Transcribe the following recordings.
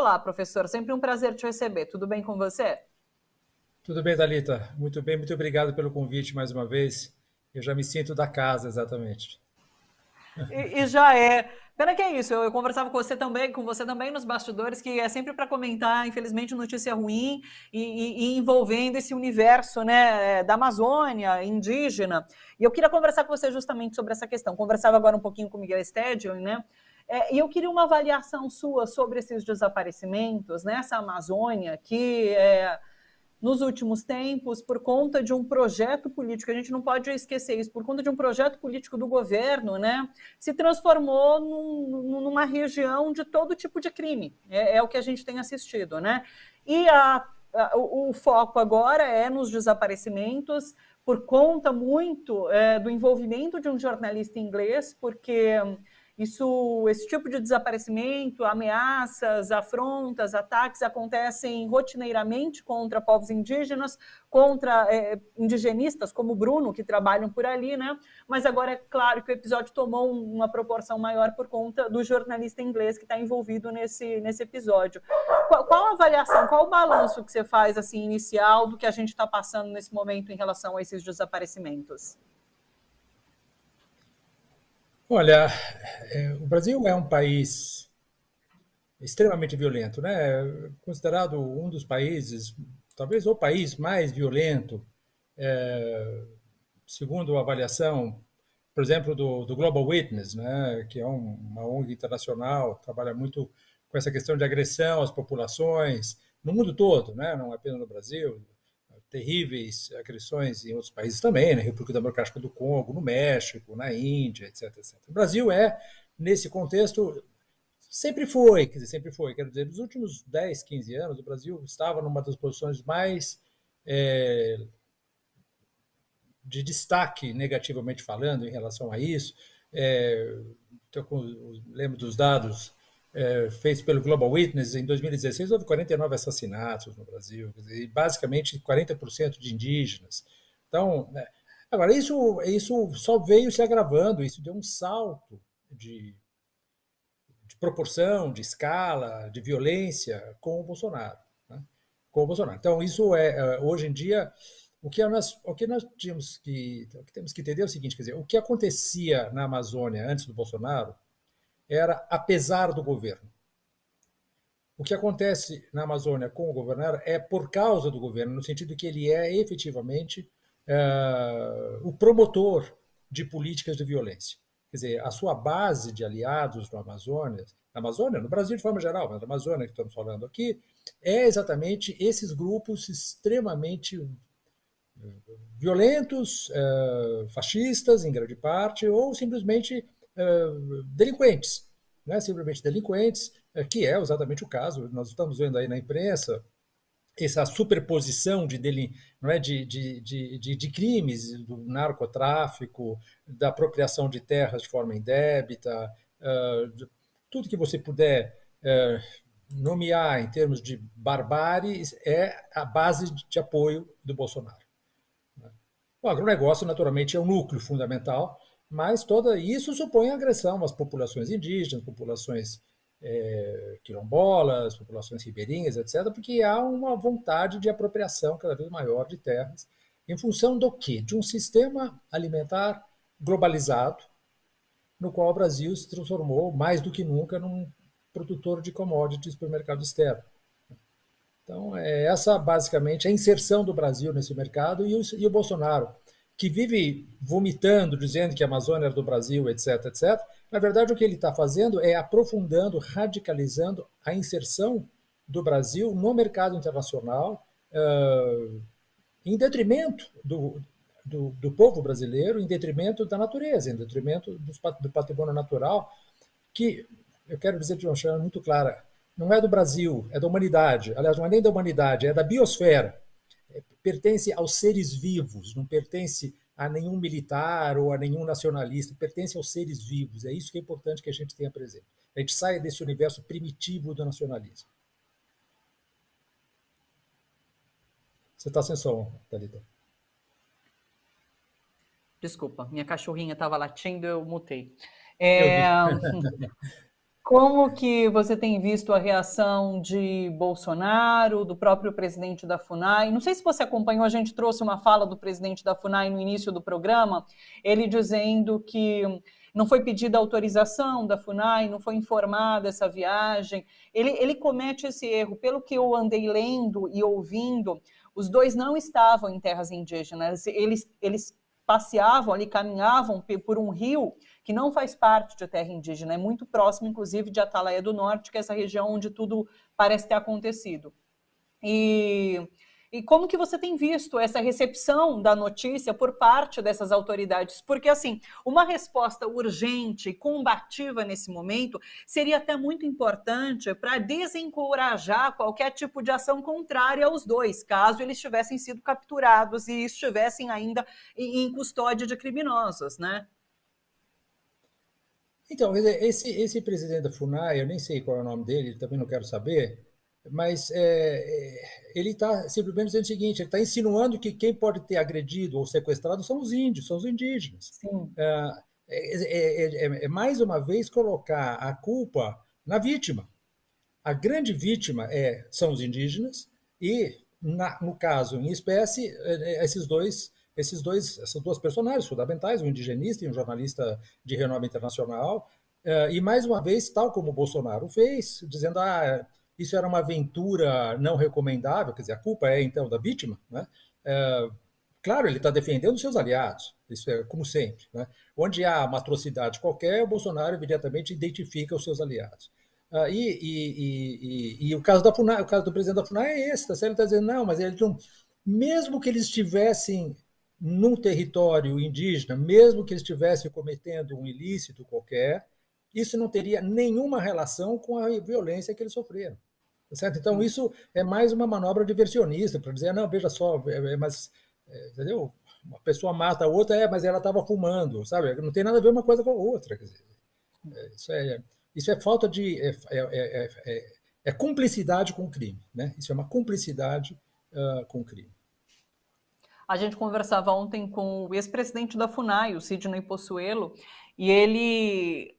Olá, professor. Sempre um prazer te receber. Tudo bem com você? Tudo bem, Thalita? Muito bem, muito obrigado pelo convite mais uma vez. Eu já me sinto da casa, exatamente. E já é. Pena que é isso. Eu conversava com você também nos bastidores, que é sempre para comentar, infelizmente, notícia ruim e envolvendo esse universo, né, da Amazônia, indígena. E eu queria conversar com você justamente sobre essa questão. Conversava agora um pouquinho com o Miguel Stedlin, né? E eu queria uma avaliação sua sobre esses desaparecimentos nessa Amazônia que nos últimos tempos, por conta de um projeto político, a gente não pode esquecer isso, por conta de um projeto político do governo, né, se transformou numa região de todo tipo de crime. É o que a gente tem assistido, né? E o foco agora é nos desaparecimentos, por conta muito do envolvimento de um jornalista inglês, porque esse tipo de desaparecimento, ameaças, afrontas, ataques acontecem rotineiramente contra povos indígenas, contra indigenistas como o Bruno, que trabalham por ali, né? Mas agora é claro que o episódio tomou uma proporção maior por conta do jornalista inglês que está envolvido nesse episódio. Qual a avaliação, qual o balanço que você faz assim inicial do que a gente está passando nesse momento em relação a esses desaparecimentos? Olha, o Brasil é um país extremamente violento, né? Considerado um dos países, talvez o país mais violento, segundo a avaliação, por exemplo, do Global Witness, né? Que é uma ONG internacional, trabalha muito com essa questão de agressão às populações no mundo todo, né? Não apenas no Brasil, terríveis agressões em outros países também, na República Democrática do Congo, no México, na Índia, etc, etc. O Brasil nesse contexto, sempre foi, quero dizer, nos últimos 10, 15 anos, o Brasil estava numa das posições mais de destaque, negativamente falando, em relação a isso. Lembro dos dados feitos pelo Global Witness, em 2016 houve 49 assassinatos no Brasil, e basicamente 40% de indígenas. Então, agora, isso só veio se agravando, isso deu um salto de proporção, de escala, de violência com o Bolsonaro. Né? Com o Bolsonaro. Então, isso hoje em dia, o que nós temos que entender é o seguinte, quer dizer, o que acontecia na Amazônia antes do Bolsonaro era apesar do governo. O que acontece na Amazônia com o Bolsonaro é por causa do governo, no sentido que ele é efetivamente o promotor de políticas de violência. Quer dizer, a sua base de aliados na Amazônia, no Brasil de forma geral, mas na Amazônia que estamos falando aqui, é exatamente esses grupos extremamente violentos, fascistas, em grande parte, ou simplesmente delinquentes, né? Simplesmente delinquentes, que é exatamente o caso. Nós estamos vendo aí na imprensa essa superposição não é, de crimes, do narcotráfico, da apropriação de terras de forma indébita, tudo que você puder nomear em termos de barbárie é a base de apoio do Bolsonaro. O agronegócio, naturalmente, é um núcleo fundamental, mas todo isso supõe agressão às populações indígenas, populações quilombolas, populações ribeirinhas, etc., porque há uma vontade de apropriação cada vez maior de terras, em função do quê? De um sistema alimentar globalizado, no qual o Brasil se transformou, mais do que nunca, num produtor de commodities para o mercado externo. Então, essa basicamente a inserção do Brasil nesse mercado e o Bolsonaro, que vive vomitando, dizendo que a Amazônia era do Brasil, etc, etc. Na verdade, o que ele está fazendo é aprofundando, radicalizando a inserção do Brasil no mercado internacional, em detrimento do povo brasileiro, em detrimento da natureza, em detrimento do patrimônio natural, que, eu quero dizer de uma forma muito clara, não é do Brasil, é da humanidade. Aliás, não é nem da humanidade, é da biosfera. Pertence aos seres vivos, não pertence a nenhum militar ou a nenhum nacionalista, pertence aos seres vivos. É isso que é importante que a gente tenha presente. A gente saia desse universo primitivo do nacionalismo. Você está sem som, Thalita. Desculpa, minha cachorrinha estava latindo, eu mutei. Eu vi. Como que você tem visto a reação de Bolsonaro, do próprio presidente da FUNAI? Não sei se você acompanhou, a gente trouxe uma fala do presidente da FUNAI no início do programa, ele dizendo que não foi pedida autorização da FUNAI, não foi informada essa viagem. Ele comete esse erro. Pelo que eu andei lendo e ouvindo, os dois não estavam em terras indígenas, eles passeavam ali, caminhavam por um rio que não faz parte de terra indígena, é muito próximo, inclusive, de Atalaia do Norte, que é essa região onde tudo parece ter acontecido. E como que você tem visto essa recepção da notícia por parte dessas autoridades? Porque, assim, uma resposta urgente e combativa nesse momento seria até muito importante para desencorajar qualquer tipo de ação contrária aos dois, caso eles tivessem sido capturados e estivessem ainda em custódia de criminosos, né? Então, esse presidente da FUNAI, eu nem sei qual é o nome dele, também não quero saber, mas ele está simplesmente dizendo o seguinte: ele está insinuando que quem pode ter agredido ou sequestrado são os índios, são os indígenas. Sim. Mais uma vez colocar a culpa na vítima. A grande vítima são os indígenas e, no caso em espécie, essas duas personagens fundamentais, um indigenista e um jornalista de renome internacional, e mais uma vez, tal como o Bolsonaro fez, dizendo isso era uma aventura não recomendável, quer dizer, a culpa é então da vítima, né? Claro, ele está defendendo os seus aliados, isso é como sempre, né? Onde há uma atrocidade qualquer, o Bolsonaro imediatamente identifica os seus aliados. E o caso da FUNAI, o caso do presidente da FUNAI é esse, tá certo? Ele está dizendo, não, mas eles não, mesmo que eles estivessem num território indígena, mesmo que eles estivessem cometendo um ilícito qualquer, isso não teria nenhuma relação com a violência que eles sofreram. Tá certo? Então, isso é mais uma manobra diversionista, para dizer, não, veja só, mas, entendeu? Uma pessoa mata a outra, mas ela estava fumando, sabe? Não tem nada a ver uma coisa com a outra. Quer dizer, isso é falta de. É cumplicidade com o crime, né? Isso é uma cumplicidade com o crime. A gente conversava ontem com o ex-presidente da FUNAI, o Sidney Possuelo, e ele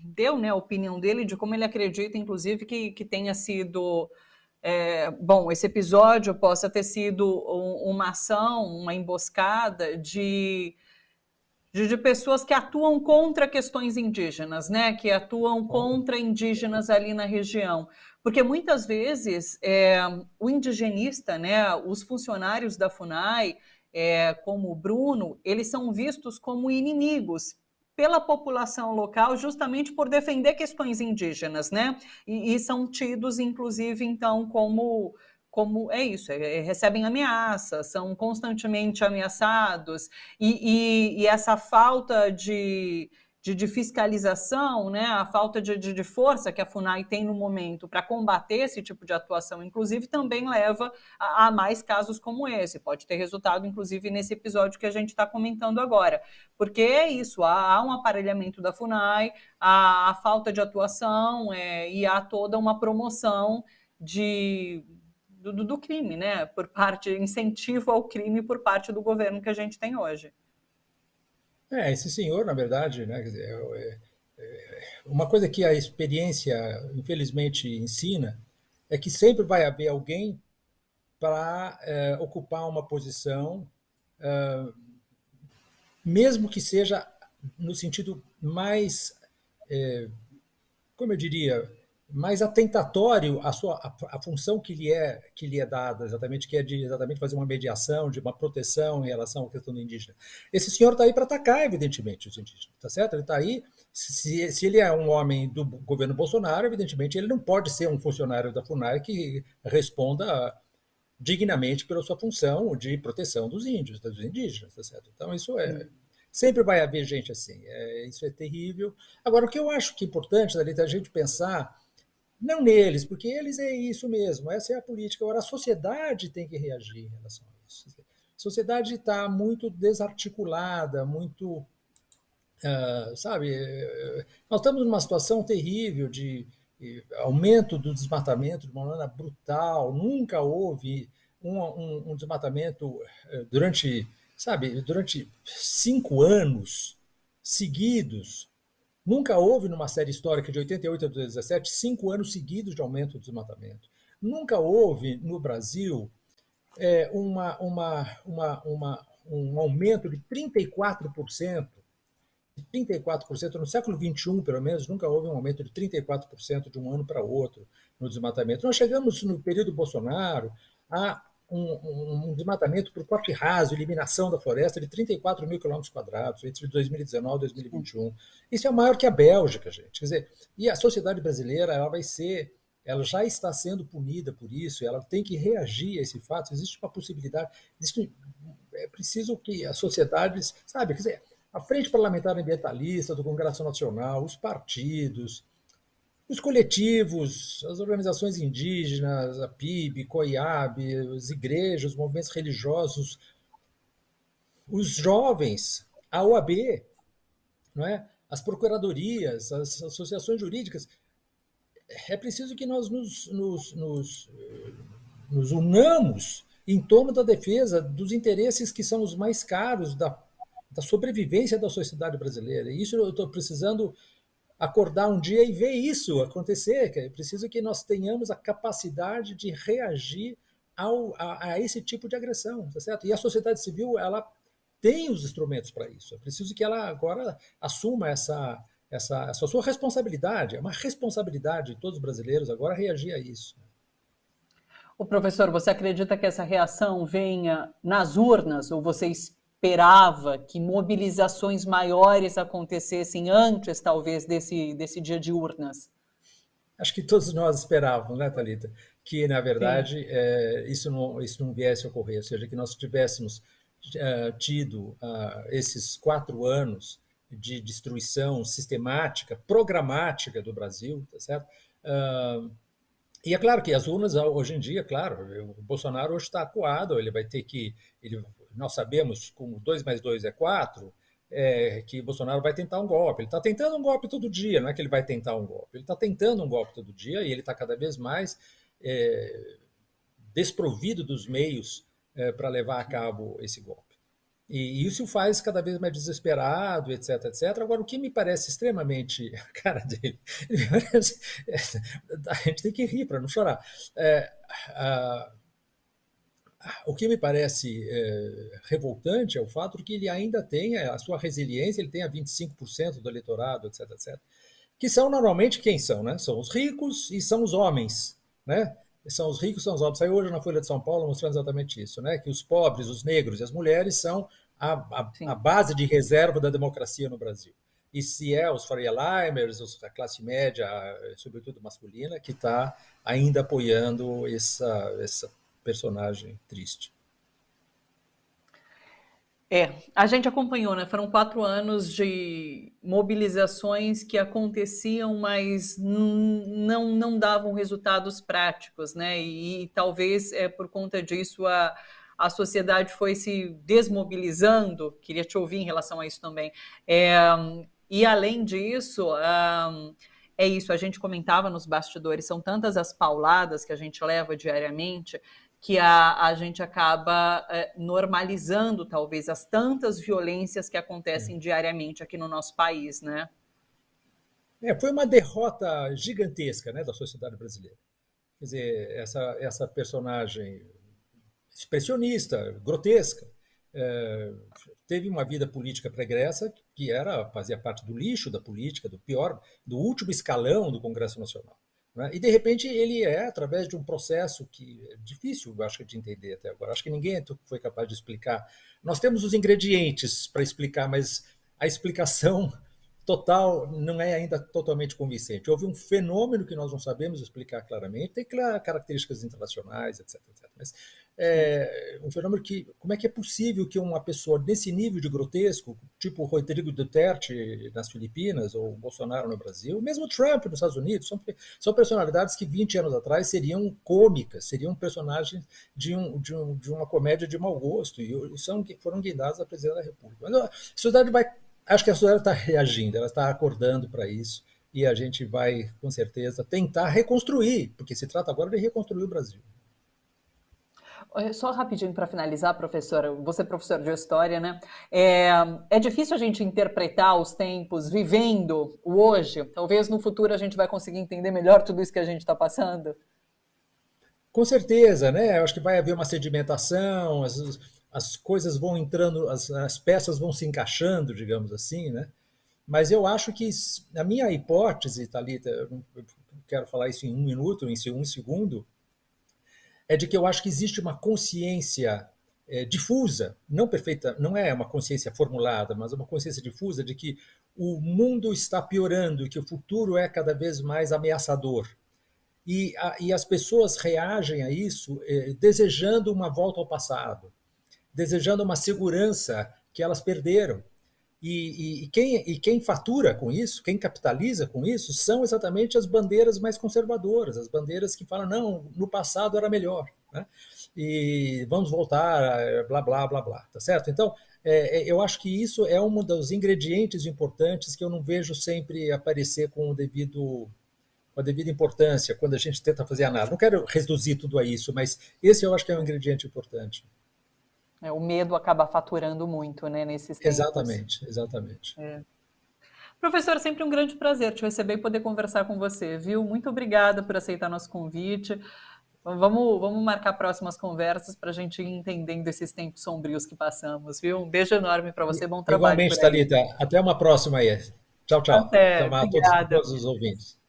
deu, né, a opinião dele de como ele acredita, inclusive, que tenha sido... bom, esse episódio possa ter sido uma ação, uma emboscada de pessoas que atuam contra questões indígenas, né? Que atuam contra indígenas ali na região. Porque muitas vezes o indigenista, né, os funcionários da FUNAI, como o Bruno, eles são vistos como inimigos pela população local, justamente por defender questões indígenas, né? E são tidos, inclusive, então, como é isso, recebem ameaças, são constantemente ameaçados, e essa falta de fiscalização, né, a falta de força que a FUNAI tem no momento para combater esse tipo de atuação, inclusive, também leva a mais casos como esse. Pode ter resultado, inclusive, nesse episódio que a gente está comentando agora. Porque é isso, há um aparelhamento da FUNAI, há a falta de atuação e há toda uma promoção do crime, né? Por parte, incentivo ao crime por parte do governo que a gente tem hoje. Esse senhor, na verdade, né, uma coisa que a experiência, infelizmente, ensina é que sempre vai haver alguém para ocupar uma posição, mesmo que seja no sentido mais, como eu diria, mais atentatório à função que lhe é dada, exatamente, que é de exatamente fazer uma mediação, de uma proteção em relação à questão do indígena. Esse senhor está aí para atacar, evidentemente, os indígenas, tá certo? Ele está aí, se ele é um homem do governo Bolsonaro, evidentemente ele não pode ser um funcionário da FUNAI que responda dignamente pela sua função de proteção dos índios, dos indígenas, tá certo? Então isso sempre vai haver gente assim, isso é terrível. Agora, o que eu acho que é importante, Dali, é a gente pensar não neles, porque eles é isso mesmo, essa é a política. Agora, a sociedade tem que reagir em relação a isso. A sociedade está muito desarticulada, muito. Sabe, nós estamos numa situação terrível de aumento do desmatamento de uma maneira brutal. Nunca houve um desmatamento durante 5 anos seguidos. Nunca houve, numa série histórica de 88 a 2017, 5 anos seguidos de aumento do desmatamento. Nunca houve no Brasil um aumento de 34%. 34%, no século XXI, pelo menos, nunca houve um aumento de 34% de um ano para outro no desmatamento. Nós chegamos, no período Bolsonaro, a um desmatamento por corte raso, eliminação da floresta de 34 mil quilômetros quadrados entre 2019 e 2021. Isso é maior que a Bélgica, gente. Quer dizer, e a sociedade brasileira ela já está sendo punida por isso, ela tem que reagir a esse fato. Existe uma possibilidade, é preciso que as sociedades, sabe, quer dizer, a Frente Parlamentar Ambientalista do Congresso Nacional, os partidos, os coletivos, as organizações indígenas, a PIB, COIAB, as igrejas, os movimentos religiosos, os jovens, a OAB, não é? As procuradorias, as associações jurídicas. É preciso que nós nos unamos em torno da defesa dos interesses que são os mais caros da sobrevivência da sociedade brasileira. E isso eu estou precisando acordar um dia e ver isso acontecer. É preciso que nós tenhamos a capacidade de reagir a esse tipo de agressão, tá certo? E a sociedade civil, ela tem os instrumentos para isso. É preciso que ela agora assuma essa sua responsabilidade. É uma responsabilidade de todos os brasileiros agora reagir a isso. O professor, você acredita que essa reação venha nas urnas, ou você esperava que mobilizações maiores acontecessem antes, talvez, desse dia de urnas? Acho que todos nós esperávamos, né, Thalita, que, na verdade, isso não viesse a ocorrer, ou seja, que nós tivéssemos tido esses 4 anos de destruição sistemática, programática do Brasil, tá certo? E é claro que as urnas, hoje em dia, claro, o Bolsonaro hoje está acuado, ele vai ter que... nós sabemos, como 2 mais 2 é 4, que Bolsonaro vai tentar um golpe. Ele está tentando um golpe todo dia, não é que ele vai tentar um golpe. Ele está tentando um golpe todo dia e ele está cada vez mais desprovido dos meios para levar a cabo esse golpe. E isso faz cada vez mais desesperado, etc, etc. Agora, o que me parece extremamente... A cara dele... A gente tem que rir para não chorar. O que me parece revoltante é o fato de que ele ainda tenha a sua resiliência, ele tenha 25% do eleitorado, etc, etc. Que são normalmente quem são, né? São os ricos e são os homens, né? São os ricos, são os homens. Saiu hoje na Folha de São Paulo mostrando exatamente isso, né? Que os pobres, os negros e as mulheres são a base de reserva da democracia no Brasil. E se é os Faria Limers, a classe média, sobretudo masculina, que está ainda apoiando essa personagem triste. A gente acompanhou, né? Foram 4 anos de mobilizações que aconteciam, mas não davam resultados práticos, né? E talvez por conta disso a sociedade foi se desmobilizando. Queria te ouvir em relação a isso também. E além disso, é isso, a gente comentava nos bastidores, são tantas as pauladas que a gente leva diariamente que a gente acaba normalizando, talvez, as tantas violências que acontecem diariamente aqui no nosso país, né? Foi uma derrota gigantesca, né, da sociedade brasileira. Quer dizer, essa personagem expressionista, grotesca, teve uma vida política pregressa que fazia parte do lixo da política, do último escalão do Congresso Nacional. Né? E, de repente, ele através de um processo que é difícil, eu acho, de entender até agora. Acho que ninguém foi capaz de explicar. Nós temos os ingredientes para explicar, mas a explicação total não é ainda totalmente convincente. Houve um fenômeno que nós não sabemos explicar claramente, tem características internacionais, etc, etc. Mas um fenômeno que... Como é que é possível que uma pessoa desse nível de grotesco, tipo Rodrigo Duterte nas Filipinas, ou Bolsonaro no Brasil, mesmo Trump nos Estados Unidos, são personalidades que 20 anos atrás seriam cômicas, seriam personagens de uma comédia de mau gosto, e foram guindados à presidência da República. Mas a sociedade acho que a sociedade está reagindo, ela está acordando para isso, e a gente vai, com certeza, tentar reconstruir, porque se trata agora de reconstruir o Brasil. Só rapidinho para finalizar, professora, você é professora de história, né? É difícil a gente interpretar os tempos vivendo o hoje? Talvez no futuro a gente vai conseguir entender melhor tudo isso que a gente está passando? Com certeza, né? Eu acho que vai haver uma sedimentação, as coisas vão entrando, as peças vão se encaixando, digamos assim, né? Mas eu acho que a minha hipótese, Thalita, eu não quero falar isso em um minuto, em um segundo, é de que eu acho que existe uma consciência difusa, não perfeita, não é uma consciência formulada, mas uma consciência difusa de que o mundo está piorando, que o futuro é cada vez mais ameaçador. E as pessoas reagem a isso desejando uma volta ao passado, desejando uma segurança que elas perderam. Quem fatura com isso, quem capitaliza com isso, são exatamente as bandeiras mais conservadoras, as bandeiras que falam, não, no passado era melhor, né? E vamos voltar, blá, blá, blá, blá, tá certo? Então, eu acho que isso é um dos ingredientes importantes que eu não vejo sempre aparecer com a devida importância quando a gente tenta fazer análise. Não quero reduzir tudo a isso, mas esse eu acho que é um ingrediente importante. O medo acaba faturando muito, né, nesses tempos. Exatamente, exatamente. Professor, sempre um grande prazer te receber e poder conversar com você, viu? Muito obrigada por aceitar nosso convite. Vamos marcar próximas conversas para a gente ir entendendo esses tempos sombrios que passamos, viu? Um beijo enorme para você, bom trabalho Igualmente, por aí. Thalita. Até uma próxima aí. Tchau, tchau. Até, Até a obrigada. todos os ouvintes.